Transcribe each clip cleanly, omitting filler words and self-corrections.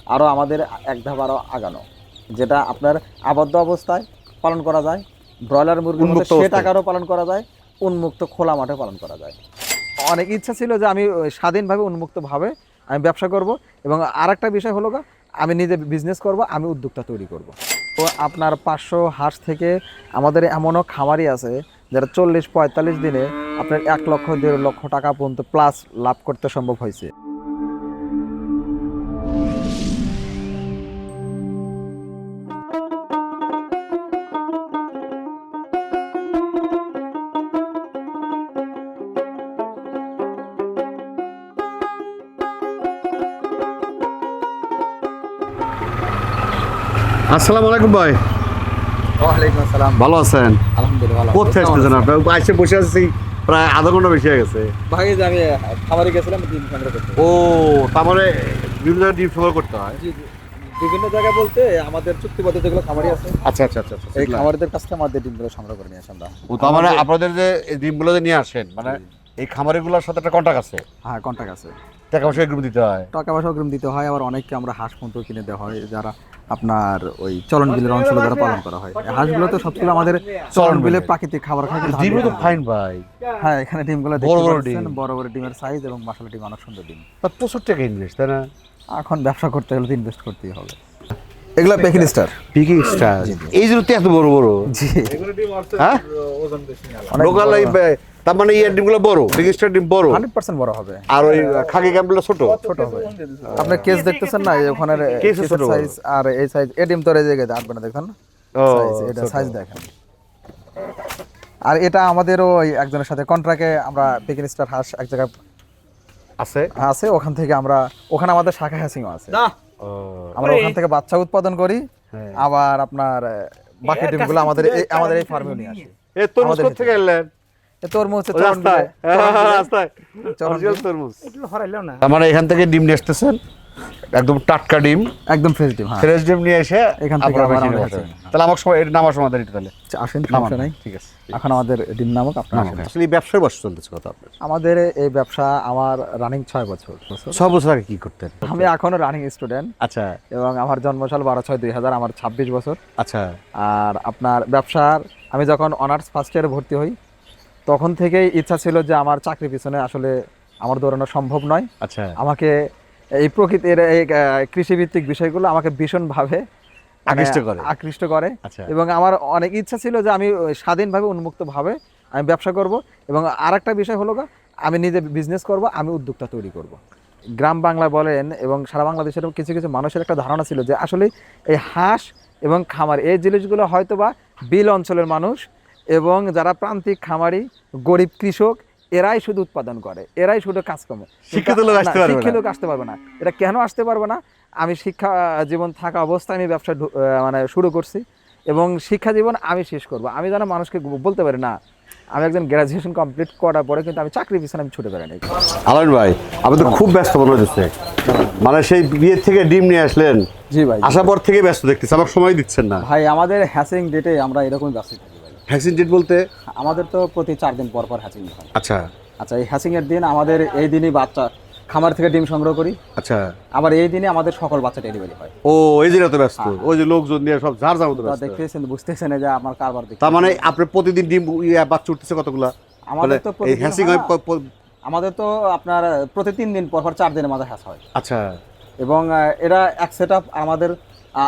আরও আমাদের এক ধাপ আরও আগানো, যেটা আপনার আবদ্ধ অবস্থায় পালন করা যায়, ব্রয়লার মুরগির মতো সেট আকারও পালন করা যায়, উন্মুক্ত খোলা মাঠে পালন করা যায়। অনেক ইচ্ছা ছিল যে আমি স্বাধীনভাবে উন্মুক্তভাবে আমি ব্যবসা করব, এবং আরেকটা বিষয় হলো আমি নিজে বিজনেস করব, আমি উদ্যোক্তা তৈরি করব। তো আপনার 500 হাঁস থেকে আমাদের এমনও খামারি আছে যারা 40-45 দিনে আপনার 1 লক্ষ 1.5 লক্ষ টাকা পর্যন্ত প্লাস লাভ করতে সম্ভব হয়েছে। আসসালামু আলাইকুম ভাই। ওয়ালাইকুম আসসালাম। ভালো আছেন? আলহামদুলিল্লাহ ভালো। কোথায় আসতেছেন আপনি? আইসে বসে আছি প্রায় আধা ঘন্টা বেশি হয়ে গেছে। ভাই যে আমি খামারে গেছিলাম ডিম সংগ্রহ করতে। ও, তার মানে বিভিন্ন জায়গায় ডিম সংগ্রহ করতে হয়। জি জি, বিভিন্ন জায়গায় বলতে আমাদের চুক্তিবদ্ধ যেগুলো খামারি আছে, আচ্ছা আচ্ছা আচ্ছা, এই খামারিদের কাছ থেকে আমাদের ডিমগুলো সংগ্রহ করে নিয়ে আসি আমরা। ও, তার মানে আপনাদের যে এই ডিমগুলো যে নিয়ে আসেন, মানে এই খামারিগুলোর সাথে একটা কন্টাক্ট আছে, হ্যাঁ কন্টাক্ট আছে, টাকা পয়সা এগ্রিমেন্ট দিতে হয়। টাকা পয়সা অগ্রিম দিতে হয়। আবার অনেককে আমরা হাঁস পর্যন্ত কিনে দেওয়া হয়, যারা আপনার ওই চলন বিলের অঞ্চলে যারা পালন করা হয়। এই হাঁসগুলো তো সবগুলো আমাদের চলন বিলে প্রাকৃতিক খাবার খায়। কিন্তু ডিমগুলো তো ফাইন ভাই। হ্যাঁ, এখানে ডিমগুলো বড় দেখতে বড় পাচ্ছেন, ডিম। বড় বড় ডিমের সাইজ, এবং মাশাআল্লাহ ডিম অনেক সুন্দর ডিম। তা প্রচুর টাকা ইনভেস্ট, তাই না? এখন ব্যবসা করতে গেলে তো ইনভেস্ট করতেই হবে। এগুলা পেকিং স্টার। পিকিং স্টার, এই জন্য তো এত বড় বড়। জি, হ্যাঁ, অনেক লোকাল বড়। এই তার মানে এই ডিমগুলো বড়, পিকিং স্টার ডিম বড়, 100% বড় হবে। আর ওই খাকি ক্যাম্পগুলো ছোট ছোট হবে। আপনি কেস দেখতেছেন না, এই ওখানে কেস ছোট বড়। সাইজ আর এই সাইজ, এই ডিম তো এই জায়গায় আসবে না, দেখেন না ও, সাইজ, এটা ছোট। সাইজ দেখেন। আর এটা আমাদেরও ওই একজনের সাথে কন্ট্রাক্টে আমরা পেকিং স্টার হাঁস এক জায়গায় আছে। আছে, ওখান থেকে আমরা, ওখানে আমাদের শাখা হ্যাসিংও আছে, ও, আমরা ওখান থেকে বাচ্চা উৎপাদন করি। হ্যাঁ। আবার আপনার বাকি ডিমগুলো আমাদের এই ফার্মেও নিয়ে আসি। এ তরমুজ আমাদের থেকে এলেন? এ তরমুজ হচ্ছে রাস্তায় রাস্তায় চরণ অরিজিনাল বিলে। তরমুজ। তার মানে এখান থেকে ডিম নিয়ে আসতেছেন, একদম টাটকা ডিম, একদম ফ্রেশ ডিম। হ্যাঁ, ফ্রেশ ডিম নিয়ে এসে এখান থেকে আপনারা আবার মেশিনে আমাদের বসাবেন। কাছে। তাহলে আমার সময় এটা নামার সময় দেরি তাহলে আসেন, নামান। সমস্যা নাই। ঠিক আছে, এখন আমাদের ডিম নামক আপনার আসেন। আসলে এই ব্যবসার বয়স চলতেছে কত আপনার? আমাদের এই ব্যবসা আমার রানিং 6 বছর। 6 বছর আগে কি করতেন? আমি এখনো রানিং স্টুডেন্ট, আচ্ছা এবং আমার জন্মসাল 12/6/2000, আমার 26 বছর। আচ্ছা। আর আপনার ব্যবসার আমি যখন অনার্স ফার্স্ট ইয়ারে ভর্তি হই, তখন থেকেই ইচ্ছা ছিল যে আমার চাকরি পিছনে আসলে আমার দৌড়ানো সম্ভব নয়। আচ্ছা, আমাকে এই প্রকৃতির এই কৃষিভিত্তিক বিষয়গুলো আমাকে ভীষণভাবে আকৃষ্ট করে। আচ্ছা। এবং আমার অনেক ইচ্ছা ছিল যে আমি স্বাধীনভাবে উন্মুক্তভাবে আমি ব্যবসা করব, এবং আরেকটা বিষয় হলো আমি নিজে বিজনেস করব, আমি উদ্যোক্তা তৈরি করব। গ্রাম বাংলা বলেন এবং সারা বাংলাদেশের কিছু কিছু মানুষের একটা ধারণা ছিল যে আসলে এই হাঁস এবং খামার এই জিনিসগুলো হয়তো বা বিল অঞ্চলের মানুষ এবং যারা প্রান্তিক খামারি, গরিব কৃষক, এরাই শুধু উৎপাদন করে, এরাই শুধু কাজকর্ম। শিক্ষিত লোক আসতে পারবে না। শিক্ষিত লোক আসতে পারবে না। এটা কেন আসতে পারবে না? আমি শিক্ষা জীবন থাকা অবস্থায় আমি ব্যবসা মানে শুরু করছি, এবং শিক্ষা জীবন আমি শেষ করব। আমি যেন মানুষকে বলতে পারি না আমি একজন গ্রাজুয়েশন কমপ্লিট করার পরে কিন্তু আমি চাকরি পিছনে আমি ছুটে বেড়াই নাই। আলান ভাই, আপনি তো খুব ব্যস্ত মনে হচ্ছে, মানে সেই বিয়ের থেকে ডিম নিয়ে আসলেন, জি ভাই। আসার পর থেকে ব্যস্ত দেখতেছি, আমার সময় দিচ্ছেন না। ভাই আমাদের হ্যাচিং ডেটে আমরা এরকম ব্যস্ত থাকি ভাই। ভ্যাকসিন ডেট বলতে? আমাদের তো প্রতি 4 দিন পর পর হ্যাচিং হয়। আচ্ছা আচ্ছা, এই হ্যাচিং এর দিন আমাদের এই দিনই বাচ্চা খামার থেকে ডিম সংগ্রহ করি, আচ্ছা। আবার এই দিনে আমাদের সকল বাচ্চা ডেলিভারি হয়। ও, এই যে এত ব্যস্ত, ওই যে লোকজন দিয়ে সব ঝাড় ঝাড় মতো তা ব্যস্ত। দেখতেছেন, বুঝতেছেন যে আমার কারবার দেখতে। তার মানে আপনি প্রতিদিন ডিম বাচ্চা উঠতেছে কতগুলা? আমাদের তো এই প্রতিদিন হ্যাচিং হয় না। আমাদের তো আপনার প্রতি 3 দিন পর পর 4 দিনের মাঝে হ্যাচ হয়। আচ্ছা এবং এরা এক সেট আপ, আমাদের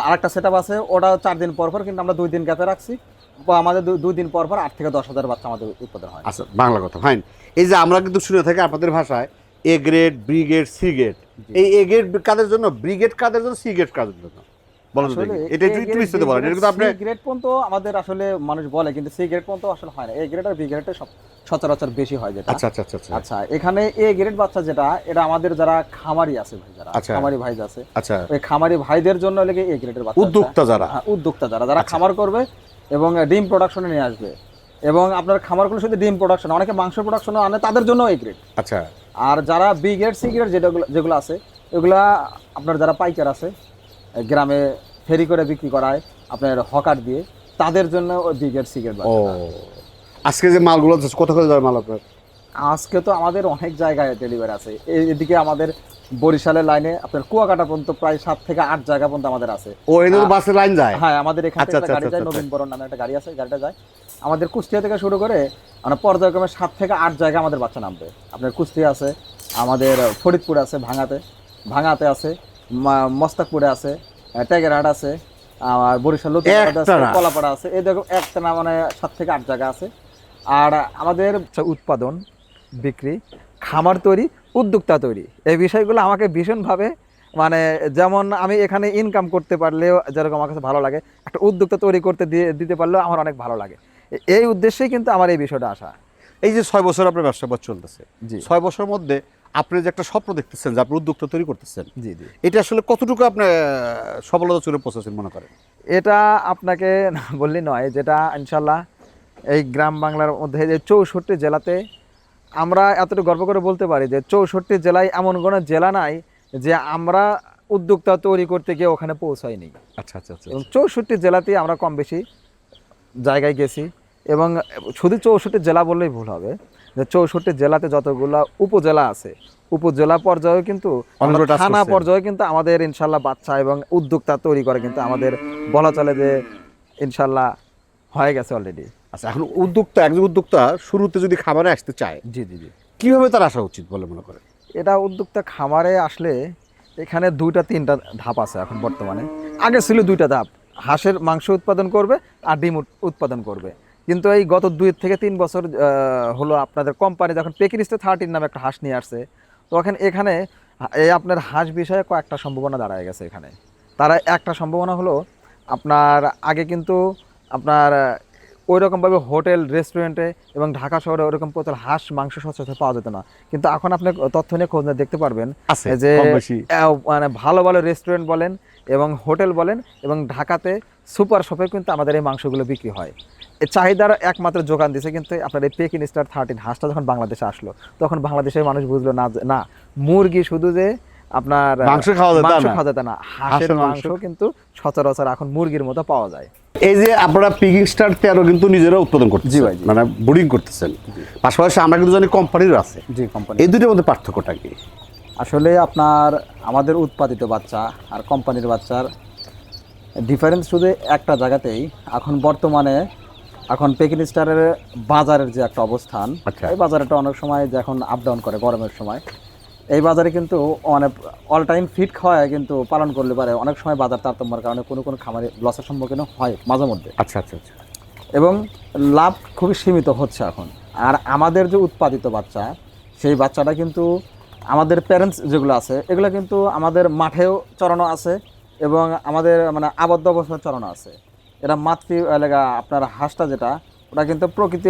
আরেকটা সেট আপ আছে, ওটা 4 দিন পর পর, কিন্তু আমরা 2 দিন গ্যাপে রাখছি। আমাদের 2 দিন পর পর 8 থেকে 10,000 বাচ্চা আমাদের উৎপাদন হয়। আচ্ছা, বাংলা কথা ফাইন। এই যে আমরা কিন্তু শুনে থাকি আপনাদের ভাষায় A grade, B grade, C grade. এই এ গ্রেড কাদের জন্য, বি গ্রেড কাদের জন্য, সি গ্রেড কাদের জন্য বলেন তো দেখি। এটা একটু বিস্তারিত বলেন। এটা কিন্তু আপনি সি গ্রেড পর্যন্ত আমাদের আসলে মানুষ বলে, কিন্তু সি গ্রেড পর্যন্ত আসলে হয় না। এ গ্রেড আর বি গ্রেডে সচরাচর বেশি হয় যেটা। আচ্ছা আচ্ছা আচ্ছা আচ্ছা আচ্ছা, এখানে এ গ্রেড বাচ্চা যেটা, এটা আমাদের যারা খামারি আছে ভাই, যারা আচ্ছা। খামারি ভাই আছে, আচ্ছা, ওই খামারি ভাইদের জন্য লেগে এ গ্রেডের বাচ্চা। উদ্যোক্তা যারা। হ্যাঁ, উদ্যোক্তা যারা খামার করবে এবং ডিম প্রোডাকশনে নিয়ে আসবে, এবং আপনার খামারগুলো শুধু ডিম প্রোডাকশন, অনেকে মাংস প্রোডাকশনও আনে, তাদের জন্য এ গ্রেড। আচ্ছা আর যারা বি গ্রেড, সি গ্রেড যেগুলো আছে, এগুলা আপনার যারা পাইকার আছে, গ্রামে ফেরি করে বিক্রি করায় আপনার হকার দিয়ে, তাদের জন্য ওই বি গ্রেড, সি গ্রেড। ও, আজকে যে মালগুলো কত করে যাবে মাল আপনার? আজকে তো আমাদের অনেক জায়গায় ডেলিভারি আছে। এদিকে আমাদের বরিশালের লাইনে আপনার কুয়াকাটা পর্যন্ত প্রায় 7 থেকে 8 জায়গা পর্যন্ত আমাদের আছে। ও এদের বাসের লাইন যায়? হ্যাঁ, আমাদের এখান থেকে আচ্ছা, একটা গাড়ি আচ্ছা, যায়, আচ্ছা, নবীন বরণ নামে একটা গাড়ি আছে, গাড়িটা যায় আমাদের কুষ্টিয়া থেকে শুরু করে মানে পর্যায়ক্রমে 7 থেকে 8 জায়গা আমাদের বাচ্চা নামবে। আপনার কুষ্টিয়া আছে, আমাদের ফরিদপুর আছে, ভাঙাতে আছে, মস্তাকপুরে আছে, টেগেরহাট আছে, আর বরিশাল লতিফাবাদ আছে, একটানা? কলাপাড়া আছে, এই দেখো একটানা মানে 7 থেকে 8 জায়গা আছে। আর আমাদের উৎপাদন, বিক্রি, খামার তৈরি, উদ্যোক্তা তৈরি, এই বিষয়গুলো আমাকে ভীষণভাবে মানে যেমন আমি এখানে ইনকাম করতে পারলেও যেরকম আমার কাছে ভালো লাগে, একটা উদ্যোক্তা তৈরি করতে দিতে পারলেও আমার অনেক ভালো লাগে। এই উদ্দেশ্যেই কিন্তু আমার এই বিষয়টা আসা। এই যে 6 বছর আপনার ব্যবসা চলতেছে, জি 6 বছরের মধ্যে আপনি যে একটা স্বপ্ন দেখতেছেন যে আপনি উদ্যোক্তা তৈরি করতেছেন, জি জি এটা আসলে কতটুকু আপনি সফলতা চলে পৌঁছেছেন মনে করেন? এটা আপনাকে না বললেই নয়, যেটা ইনশাল্লাহ এই গ্রাম বাংলার মধ্যে যে 64 জেলাতে আমরা এতটুকু গর্ব করে বলতে পারি যে 64 জেলায় এমন কোনো জেলা নাই যে আমরা উদ্যোক্তা তৈরি করতে গিয়ে ওখানে পৌঁছাইনি। আচ্ছা আচ্ছা আচ্ছা এবং 64 জেলাতেই আমরা কম বেশি জায়গায় গেছি। এবং শুধু 64 জেলা বললেই ভুল হবে, যে 64 জেলাতে যতগুলা উপজেলা আছে, উপজেলা পর্যায়ে কিন্তু অনেকগুলো আমরা টাস্ক থানা করছেন। পর্যায়ে কিন্তু আমাদের ইনশাল্লাহ বাচ্চা এবং উদ্যোক্তা তৈরি করে কিন্তু আমাদের বলা চলে যে ইনশাল্লাহ হয়ে গেছে অলরেডি। আচ্ছা, এখন একজন উদ্যোক্তা শুরুতে যদি খামারে আসতে চায়, জি জি জি কিভাবে তার আসা উচিত বলে মনে করেন? এটা উদ্যোক্তা খামারে আসলে এখানে 2-3টা ধাপ আছে এখন বর্তমানে। আগে ছিল 2টা ধাপ, হাঁসের মাংস উৎপাদন করবে আর ডিম উৎপাদন করবে। কিন্তু এই গত 2 থেকে 3 বছর হলো আপনাদের কোম্পানি যখন পেকিনিস্টা 13 নামে একটা হাঁস নিয়ে আসছে, তখন এখানে এই আপনার হাঁস বিষয়ে কয়েকটা সম্ভাবনা দাঁড়ায় গেছে। এখানে তারা একটা সম্ভাবনা হলো আপনার আগে কিন্তু আপনার ওই রকমভাবে হোটেল রেস্টুরেন্টে এবং ঢাকা শহরে ওরকম প্রচুর হাঁস মাংস সচরাচর পাওয়া যেত না। কিন্তু এখন আপনি তথ্য নিয়ে খোঁজ নিয়ে দেখতে পারবেন আছে যে কম বেশি। মানে ভালো ভালো রেস্টুরেন্ট বলেন এবং হোটেল বলেন এবং ঢাকাতে সুপার শপে কিন্তু আমাদের এই মাংসগুলো বিক্রি হয়। এই চাহিদার একমাত্র যোগান দিছে কিন্তু আপনার এই পেকিন স্টার 13 হাঁসটা যখন বাংলাদেশে আসলো, তখন বাংলাদেশের মানুষ বুঝলো না যে না, মুরগি শুধু যে আপনার মাংস খাওয়া যেত মাংস না। খাওয়া যেত না, হাঁসের মাংস কিন্তু সচরাচর এখন মুরগির মতো পাওয়া যায়। এই যে আপনারা পিকিং স্টার 13 কিন্তু নিজেরা উৎপাদন করতেছেন, জি ভাই, জি। মানে ব্রিডিং করতেছেন, পাশাপাশি আমরা কিন্তু জানি কোম্পানির আছে। জি কোম্পানি। এই দুটোর মধ্যে পার্থক্যটা কি? আসলে আপনার আমাদের উৎপাদিত বাচ্চা আর কোম্পানির বাচ্চার ডিফারেন্স শুধু একটা জায়গাতেই। এখন বর্তমানে এখন পেকিন স্টারের বাজারের যে একটা অবস্থান, আচ্ছা। এই বাজারটা অনেক সময় যে এখন আপ ডাউন করে গরমের সময়, এই বাজারে কিন্তু অনেক অল টাইম ফিট খাওয়ায় কিন্তু পালন করলে পারে অনেক সময় বাজার তারতম্যের কারণে কোনো খামারে লসের সম্মুখীন হয় মাঝে মধ্যে, আচ্ছা আচ্ছা আচ্ছা। এবং লাভ খুবই সীমিত হচ্ছে এখন। আর আমাদের যে উৎপাদিত বাচ্চা, সেই বাচ্চাটা কিন্তু আমাদের প্যারেন্টস যেগুলো আছে এগুলো কিন্তু আমাদের মাঠেও চড়ানো আছে এবং আমাদের মানে আবদ্ধ অবস্থায় চড়ানো আছে। এটা মাতৃ এলাকা আপনার হাঁসটা যেটা, ওটা কিন্তু প্রকৃতি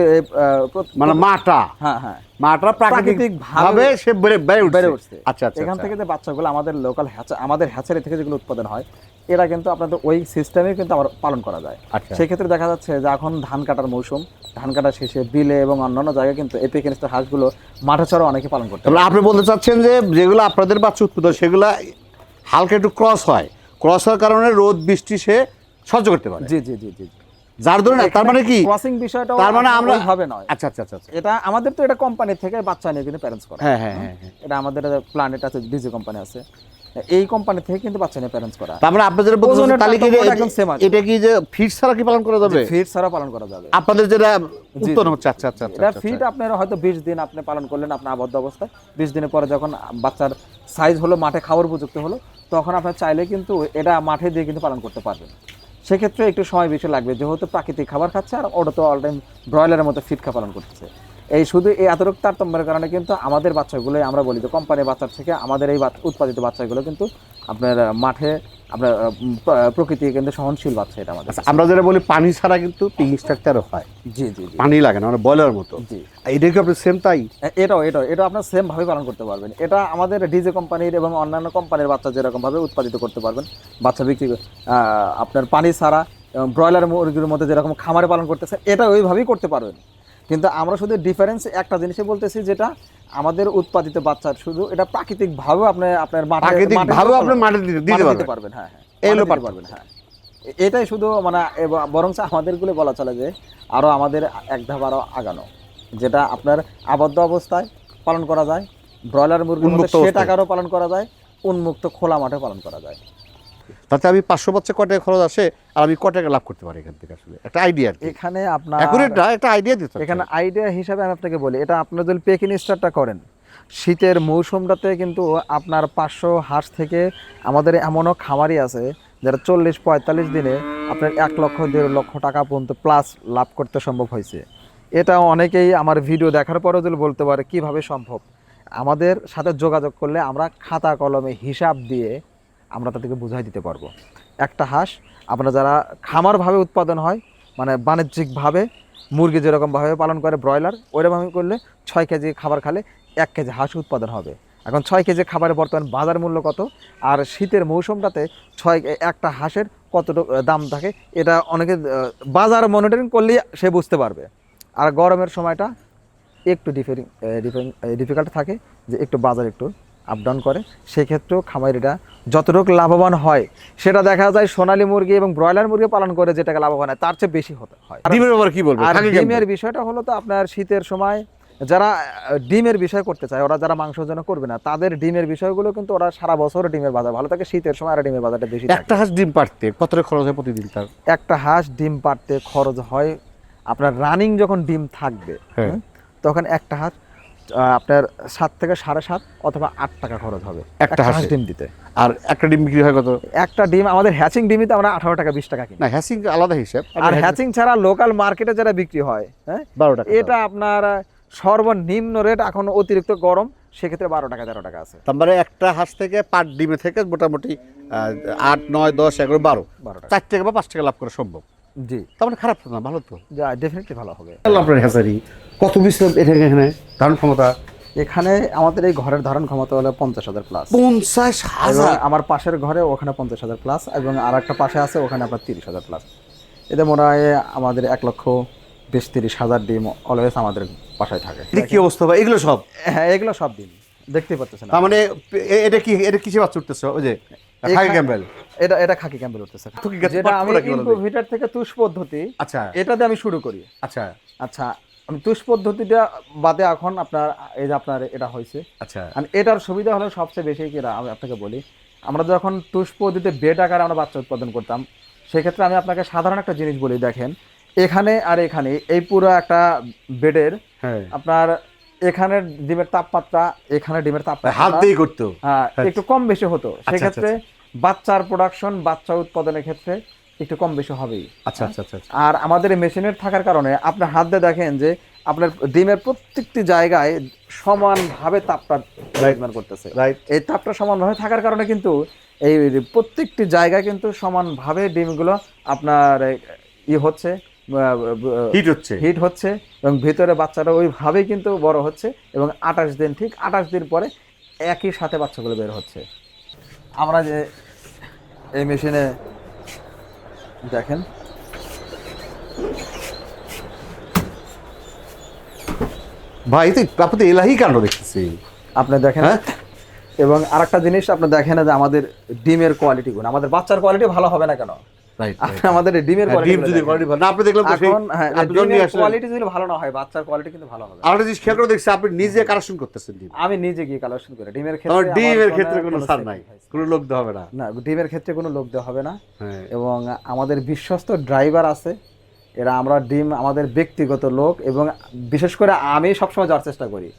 মানে মাটা, হ্যাঁ হ্যাঁ মাটা প্রাকৃতিক ভাবে সে বেড়ে উঠছে। আচ্ছা আচ্ছা। এখান থেকে যে বাচ্চাগুলো আমাদের লোকাল আমাদের হ্যাচারি থেকে যেগুলো উৎপাদন হয়, এরা কিন্তু আপনাদের ওই সিস্টেমে কিন্তু আবার পালন করা যায়। আচ্ছা। সেক্ষেত্রে দেখা যাচ্ছে যে এখন ধান কাটার মৌসুম, ধান কাটা শেষে বিলে এবং অন্যান্য জায়গায় কিন্তু এই পেকিং স্টার হাঁসগুলো মাঠে ছাড়া অনেকে পালন করতে তাহলে আপনি বলতে চাচ্ছেন যে যেগুলো আপনাদের বাচ্চা উৎপাদন সেগুলো হালকা একটু ক্রস হওয়ার কারণে রোদ বৃষ্টি সে সহ্য করতে পারে। জি জি জি জি। যার ধরুন তার মানে কি ক্রসিং বিষয়টা তার মানে আমরা হবে নয়। আচ্ছা আচ্ছা আচ্ছা। এটা আমাদের তো এটা কোম্পানি থেকে বাচ্চা নিয়ে কিন্তু প্যারেন্টস করে। হ্যাঁ হ্যাঁ হ্যাঁ। এটা আমাদের প্ল্যানেট আছে, ডিজি কোম্পানি আছে, এই কোম্পানি থেকে কিন্তু বাচ্চা নিয়ে প্যারেন্টস করা। তার মানে আপনাদের ওজনের তাহলে কি তারতম্যটা একদম same আছে। এটা কি যে ফিড ছাড়া কি পালন করা যাবে? ফিড ছাড়া পালন করা যাবে। আপনাদের যেটা জি, উৎপন্ন জি। হচ্ছে। আচ্ছা আচ্ছা আচ্ছা। এটা ফিড আপনার হয়তো 20 দিন আপনি পালন করলেন আপনার আবদ্ধ অবস্থায়, 20 দিনের পরে যখন বাচ্চার সাইজ হলো, মাঠে খাওয়ার উপযুক্ত হলো, তখন আপনার চাইলে কিন্তু এটা মাঠে দিয়ে কিন্তু পালন করতে পারবেন। সেক্ষেত্রে একটু সময় বেশি লাগবে, যেহেতু প্রাকৃতিক খাবার খাচ্ছে আর ওটা তো অল টাইম ব্রয়লারের মতো ফিড পালন করতেছে। এই শুধু এই এতটুকু তারতম্যের কারণে কিন্তু আমাদের বাচ্চাগুলো, আমরা বলি যে কোম্পানির বাচ্চার থেকে আমাদের এই উৎপাদিত বাচ্চাগুলো কিন্তু আপনার মাঠে আপনার প্রকৃতি কিন্তু সহনশীল বাচ্চা এটা আমাদের। আমরা যেটা বলি পানি ছাড়া কিন্তু পিকিং স্টার 13 হয়। জি জি জি। পানি লাগে না, মানে বয়লার মতো। জি। এটা কি আপনি সেম তাই? এটা আপনার সেম ভাবে পালন করতে পারবেন। এটা আমাদের ডিজে কোম্পানির এবং অন্যান্য কোম্পানির বাচ্চা যেরকম ভাবে উৎপাদিত করতে পারবেন, বাচ্চা বিক্রি আপনার পানি ছাড়া ব্রয়লার মুরগির মধ্যে যেরকম খামারে পালন করতেছে, এটা ওইভাবেই করতে পারবেন। কিন্তু আমরা শুধু ডিফারেন্স একটা জিনিসই বলতেছি, যেটা আমাদের উৎপাদিত বাচ্চার শুধু এটা প্রাকৃতিক ভাবে আপনার প্রাকৃতিক ভাবে আপনি মাঠে দিতে পারবেন। হ্যাঁ হ্যাঁ, এই হলো দিতে পারবেন। হ্যাঁ, এটাই শুধু মানে বরঞ্চ আমাদেরগুলো বলা চলে যে আরো আমাদের এক ধাপ আরো আগানো, যেটা আপনার আবদ্ধ অবস্থায় পালন করা যায়, ব্রয়লার মুরগির মতো উন্মুক্ত সে অবস্থায়। টাকারও পালন করা যায়, উন্মুক্ত খোলা মাঠে পালন করা যায়। তাতে আমি 500 বাচ্চা কয় টাকা খরচ আসে আর আমি কয় টাকা লাভ করতে পারি এখান থেকে, আসলে একটা আইডিয়া আর কি। এখানে আপনার অ্যাকুরেট না, একটা আইডিয়া দিতে এখানে আইডিয়া হিসাবে আমি আপনাকে বলি, এটা আপনার যদি পেকিং স্টারটা করেন শীতের মৌসুমটাতে কিন্তু আপনার 500 হাঁস থেকে আমাদের এমনও খামারি আছে যারা 40-45 দিনে আপনার 1 লক্ষ 1.5 লক্ষ টাকা পর্যন্ত প্লাস লাভ করতে সম্ভব হয়েছে। এটা অনেকেই আমার ভিডিও দেখার পরেও যদি বলতে পারে কিভাবে সম্ভব। আমাদের সাথে যোগাযোগ করলে আমরা খাতা কলমে হিসাব দিয়ে আমরা তাদেরকে বুঝাই দিতে পারবো। একটা হাঁস আপনারা যারা খামারভাবে উৎপাদন হয়, মানে বাণিজ্যিকভাবে মুরগি যেরকমভাবে পালন করে ব্রয়লার, ওইরকমভাবে করলে 6 কেজি খাবার খালে 1 কেজি হাঁস উৎপাদন হবে। এখন 6 কেজি খাবারের বর্তমান বাজার মূল্য কত, আর শীতের মৌসুমটাতে একটা হাঁসের কত দাম থাকে, এটা অনেকে বাজার মনিটরিং করলেই সে বুঝতে পারবে। আর গরমের সময়টা একটু ডিফিকাল্ট থাকে, যে একটু বাজার একটু আপ ডাউন করে, সেক্ষেত্রেও খামারিরা যতটুকু লাভবান হয় সেটা দেখা যায় সোনালী মুরগি এবং ব্রয়লার মুরগি পালন করে যে টাকা লাভবান হয় তার চেয়ে বেশি হতে হয়। ডিমের ব্যাপারে কি বলবেন? আর খাকি ডিমের কেমন? বিষয়টা হলো তো আপনার শীতের সময় যারা ডিমের বিষয় করতে চায়, ওরা যারা মাংসের জন্য করবে না, তাদের ডিমের বিষয়গুলো কিন্তু ওরা সারা বছর ডিমের বাজার ভালো থাকে, শীতের সময় আর ডিমের বাজারটা বেশি থাকে। একটা হাঁস ডিম পারতে কত টাকা খরচ হয় প্রতিদিন তার? একটা হাঁস ডিম পাড়তে খরচ হয় আপনার রানিং যখন ডিম থাকবে, হ্যাঁ। তখন একটা হাঁস আপনার 7 থেকে 7.5 অথবা 8 টাকা খরচ হবে একটা হাঁস হাঁসে? ডিম দিতে। আর একটা ডিম বিক্রি হয় কত? একটা ডিম আমাদের হ্যাচিং ডিমিতে আমরা 18 টাকা 20 টাকা কিনি। না, হ্যাসিং আলাদা হিসাব। আর হ্যাচিং ছাড়া লোকাল মার্কেটে যারা বিক্রি হয়, হ্যাঁ 12 টাকা। এটা আপনার সর্বনিম্ন রেট এখন অতিরিক্ত গরম, সেক্ষেত্রে 12 টাকা 13 টাকা আছে। তার মানে একটা হাঁস থেকে পার ডিমে থেকে মোটামুটি 8, 9, 10, 11, 12 12 টাকা 4 টাকা বা 5 টাকা লাভ করা সম্ভব। জি, তার মানে খারাপ তো না, ভালো তো। যা ডেফিনেটলি ভালো হবে। আপনার হ্যাচারি কত বিস্তার এখানে ধারণ ক্ষমতা? এখানে আমাদের এই ঘরের ধারণ ক্ষমতা হলো 50,000 প্লাস। 50,000? আমার পাশের ঘরে ওখানে 50,000 প্লাস, এবং আর একটা পাশে আছে ওখানে আপনার 30,000 প্লাস। এতে মনে হয় আমাদের 1,20,000-30,000 ডিম অলওয়েজ আমাদের বাসায় থাকে। এটা কি অবস্থা ভাই? এগুলো সব? হ্যাঁ, এগুলো সব ডিম দেখতেই পাচ্ছেন। তার মানে এটা কিসে বাচ্চা উঠতেছে? ওই যে খাকি ক্যাম্বেল? এটা খাকি ক্যাম্বেল উঠতেছে, তুকি গাছ যেটা আমি পটপটা কি বলে? ইনকিউবেটর থেকে তুষ পদ্ধতি, আচ্ছা এটাতে আমি শুরু করি। আচ্ছা আচ্ছা, আমি তুষ পদ্ধতিটা বাদে এখন আপনার এই যে আপনার এটা হয়েছে, আচ্ছা। আর এটার সুবিধা হলো সবচেয়ে বেশি কি, আমি আপনাকে বলি, আমরা যখন তুষ পদ্ধতিতে বেড আকারে আমরা বাচ্চা উৎপাদন করতাম, সেক্ষেত্রে আমি আপনাকে সাধারণ একটা জিনিস বলি, দেখেন এখানে আর এখানে এই পুরো একটা বেডের হ্যাঁ, আপনার এখানে ডিমের তাপমাত্রা, এখানে ডিমের হাত তাপমাত্রা দিয়ে করতো। একটু কম বেশি হতো, আচ্ছা, সেক্ষেত্রে বাচ্চার প্রোডাকশন, বাচ্চা উৎপাদনের ক্ষেত্রে একটু কম বেশি হবেই। আচ্ছা আচ্ছা আচ্ছা। আর আমাদের এই মেশিনের থাকার কারণে আপনার হাত দিয়ে দেখেন যে আপনার ডিমের প্রত্যেকটি জায়গায় সমানভাবে তাপটা নির্মাণ করতেছে। রাইট। এই তাপটা সমানভাবে থাকার কারণে কিন্তু এই প্রত্যেকটি জায়গায় কিন্তু সমানভাবে ডিমগুলো আপনার হচ্ছে, হিট হচ্ছে, এবং ভিতরে বাচ্চারা ওইভাবেই কিন্তু বড় হচ্ছে, এবং 28 দিন, ঠিক 28 দিন পরে একই সাথে বাচ্চাগুলো বের হচ্ছে। আমরা যে এই মেশিনে দেখেন, ভাই তো আপনি তো এলাহি কাণ্ড দেখতেছি। আপনি দেখেন, হ্যাঁ? এবং আরেকটা জিনিস আপনি দেখেন যে আমাদের ডিমের কোয়ালিটি গুণ, আমাদের বাচ্চার কোয়ালিটি ভালো হবে না কেন? রাইট। আপনি আমাদের এই ডিমের ডিম যদি কোয়ালিটি ভালো না, আপনি দেখলাম তো সেই এখন আপনি যখন নিয়ে আসলেন। কোয়ালিটি যদি ভালো না হয়, বাচ্চার কোয়ালিটি কিন্তু ভালো হবে না। আরেকটা জিনিস খেয়াল করে দেখছি, আপনি নিজে কালেকশন করতেছেন ডিম। আমি নিজে গিয়ে কালেকশন করি ডিমের আমার ক্ষেত্রে। ডিমের ক্ষেত্রে কোনো ছাড় নাই, কোনো লোক দেওয়া হবে না। না, ডিমের ক্ষেত্রে কোনো লোক দেওয়া হবে না। হ্যাঁ। এবং আমাদের বিশ্বস্ত ড্রাইভার আছে, এরা আমরা ডিম আমাদের ব্যক্তিগত লোক, এবং বিশেষ করে আমি সবসময় যাওয়ার চেষ্টা করি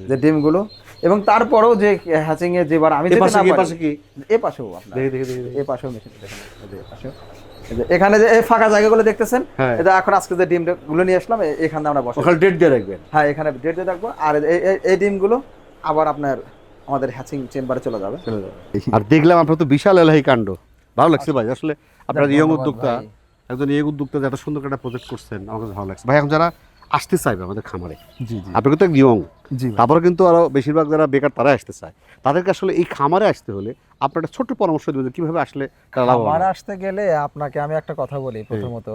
যে ডিমগুলো, এবং তারপরেও যে হ্যাচিং এ যেবার আমি যেতে না পারি, এ পাশেও আপনার এ পাশেও মেশিন দেখেন, এই যে এ পাশেও, এই যে এখানে যে এই ফাঁকা জায়গাগুলো দেখতেছেন, হ্যাঁ। এটা এখন আজকে যে ডিমগুলো নিয়ে আসলাম এখানে আমরা বসাবো, ওখানে ডেট দিয়ে রাখবেন। হ্যাঁ এখানে ডেট দিয়ে রাখবো, আর এই ডিমগুলো আবার আপনার আমাদের হ্যাচিং চেম্বারে চলে যাবে। আর দেখলাম আপনার তো বিশাল এলাহি কাণ্ড, ভালো লাগছে ভাই। আসলে আপনার ইয়ং ধন্যবাদ উদ্যোক্তা, ভাই। একজন ইয়ং উদ্যোক্তা যে এত সুন্দর একটা প্রজেক্ট করছেন, আমার কাছে ভালো লাগছে ভাই। এখন যারা আসতে চাইবে আমাদের খামারে, জি জি আপনি কিন্তু ইয়ং, জি তারপরে কিন্তু আরো বেশিরভাগ যারা বেকার তারা আসতে চায়, তাদেরকে আসলে এই খামারে আসতে হলে আপনার একটা ছোট্ট পরামর্শ দেবেন কিভাবে আসলে তারা লাভবান আমার হবে? আসতে গেলে আপনাকে আমি একটা কথা বলি, প্রথমত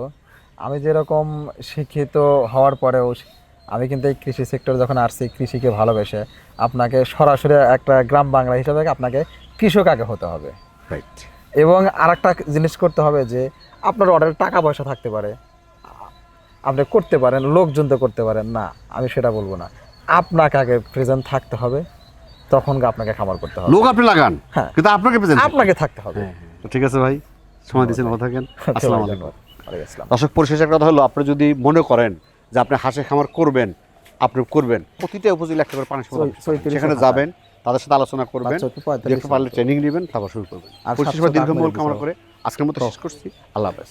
আমি যেরকম শিক্ষিত হওয়ার পরেও আমি কিন্তু এই কৃষি সেক্টর যখন আসছি, কৃষিকে ভালোবেসে, আপনাকে সরাসরি একটা গ্রাম বাংলা হিসাবে আপনাকে কৃষক আগে হতে হবে। রাইট। এবং আরেকটা জিনিস করতে হবে যে আপনার অর্ডারে টাকা পয়সা থাকতে পারে, আপনি করতে পারেন, লোকজন তো করতে পারেন না, আমি সেটা বলবো না, আপনাকে আগে প্রেজেন্ট থাকতে হবে, তখন আপনাকে খামার করতে হবে। লোক আপনি লাগান, হ্যাঁ। কিন্তু আপনাকে present করতে আপনাকে থাকতে হবে। হবে। তো ঠিক আছে ভাই, সময় দিয়েছেন, ভালো থাকেন। আসসালামু আলাইকুম। ওয়ালাইকুম আসসালাম। দর্শক, পরিশেষে একটা কথা হলো, আপনি যদি মনে করেন যে আপনি হাঁসের খামার করবেন, আপনি করবেন, প্রতিটা উপজেলা একটা করে পানি সেখানে যাবেন, তাদের সাথে আলোচনা করবেন, একটু পারলে ট্রেনিং নেবেন, তারপর শুরু করবেন। আর পরিশেষে 700 দীর্ঘমূল টাকা কামনা করে আজকের মতো শেষ করছি। আল্লাহ হাফেজ।